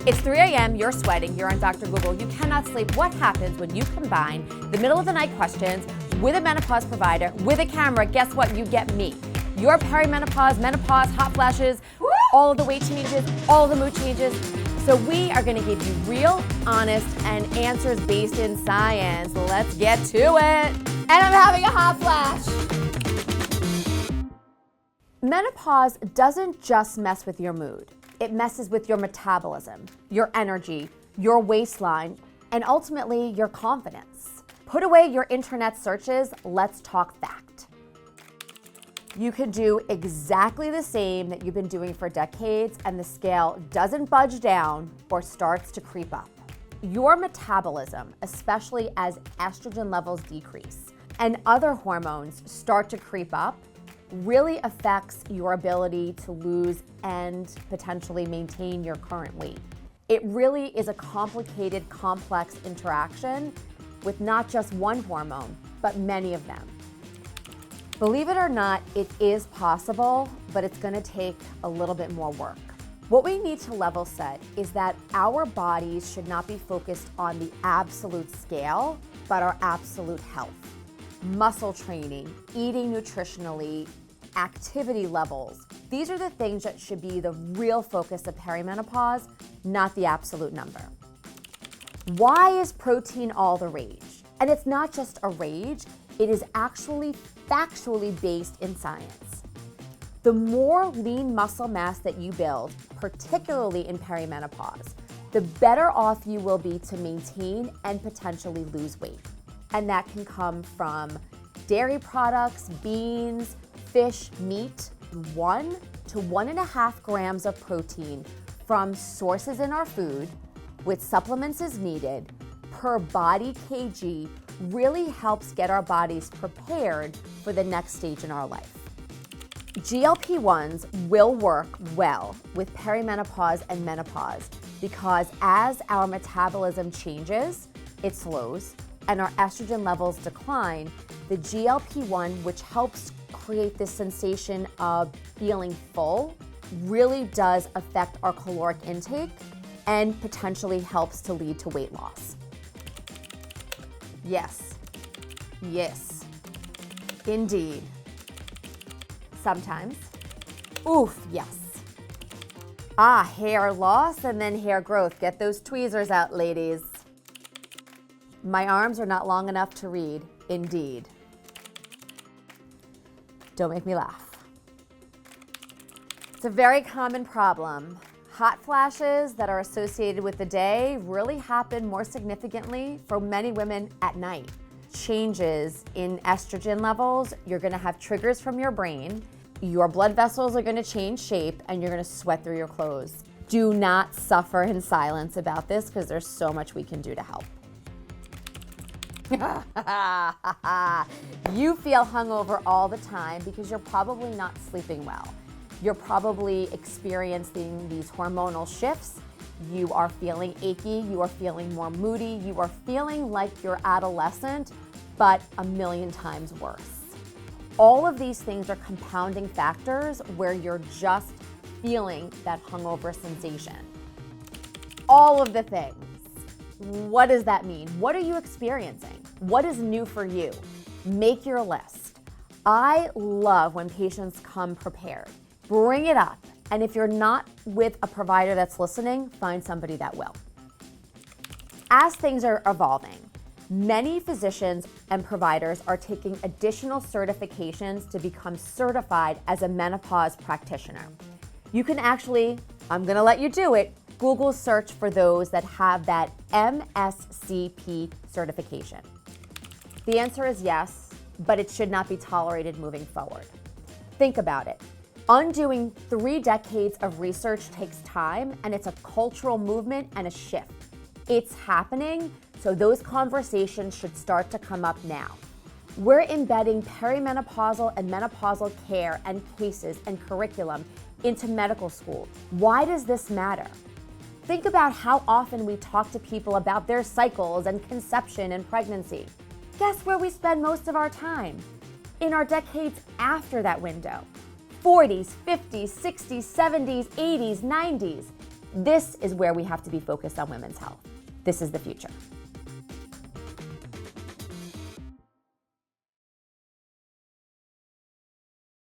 It's 3 a.m., you're sweating, you're on Dr. Google, you cannot sleep. What happens when you combine the middle of the night questions with a menopause provider, with a camera? Guess what? You get me. Your perimenopause, menopause, hot flashes, all of the weight changes, all of the mood changes. So we are gonna give you real, honest, and answers based in science. Let's get to it. And I'm having a hot flash. Menopause doesn't just mess with your mood. It messes with your metabolism, your energy, your waistline, and ultimately your confidence. Put away your internet searches, let's talk fact. You can do exactly the same that you've been doing for decades and the scale doesn't budge down or starts to creep up. Your metabolism, especially as estrogen levels decrease and other hormones start to creep up, really affects your ability to lose and potentially maintain your current weight. It really is a complicated, complex interaction with not just one hormone, but many of them. Believe it or not, it is possible, but it's gonna take a little bit more work. What we need to level set is that our bodies should not be focused on the absolute scale, but our absolute health. Muscle training, eating nutritionally, activity levels. These are the things that should be the real focus of perimenopause, not the absolute number. Why is protein all the rage? And it's not just a rage, it is actually factually based in science. The more lean muscle mass that you build, particularly in perimenopause, the better off you will be to maintain and potentially lose weight. And that can come from dairy products, beans, fish, meat, 1 to 1.5 grams of protein from sources in our food with supplements as needed per body kg really helps get our bodies prepared for the next stage in our life. GLP-1s will work well with perimenopause and menopause because as our metabolism changes, it slows, and our estrogen levels decline, the GLP-1, which helps create this sensation of feeling full, really does affect our caloric intake and potentially helps to lead to weight loss. Yes, yes, indeed. Sometimes, oof, yes. Hair loss and then hair growth. Get those tweezers out, ladies. My arms are not long enough to read, indeed. Don't make me laugh. It's a very common problem. Hot flashes that are associated with the day really happen more significantly for many women at night. Changes in estrogen levels, you're gonna have triggers from your brain, your blood vessels are gonna change shape, and you're gonna sweat through your clothes. Do not suffer in silence about this because there's so much we can do to help. You feel hungover all the time because you're probably not sleeping well. You're probably experiencing these hormonal shifts. You are feeling achy, you are feeling more moody, you are feeling like you're adolescent, but a million times worse. All of these things are compounding factors where you're just feeling that hungover sensation. All of the things. What does that mean? What are you experiencing? What is new for you? Make your list. I love when patients come prepared. Bring it up. And if you're not with a provider that's listening, find somebody that will. As things are evolving, many physicians and providers are taking additional certifications to become certified as a menopause practitioner. You can actually, I'm gonna let you do it, Google search for those that have that MSCP certification. The answer is yes, but it should not be tolerated moving forward. Think about it. Undoing 3 decades of research takes time, and it's a cultural movement and a shift. It's happening, so those conversations should start to come up now. We're embedding perimenopausal and menopausal care and cases and curriculum into medical school. Why does this matter? Think about how often we talk to people about their cycles and conception and pregnancy. Guess where we spend most of our time? In our decades after that window. 40s, 50s, 60s, 70s, 80s, 90s. This is where we have to be focused on women's health. This is the future.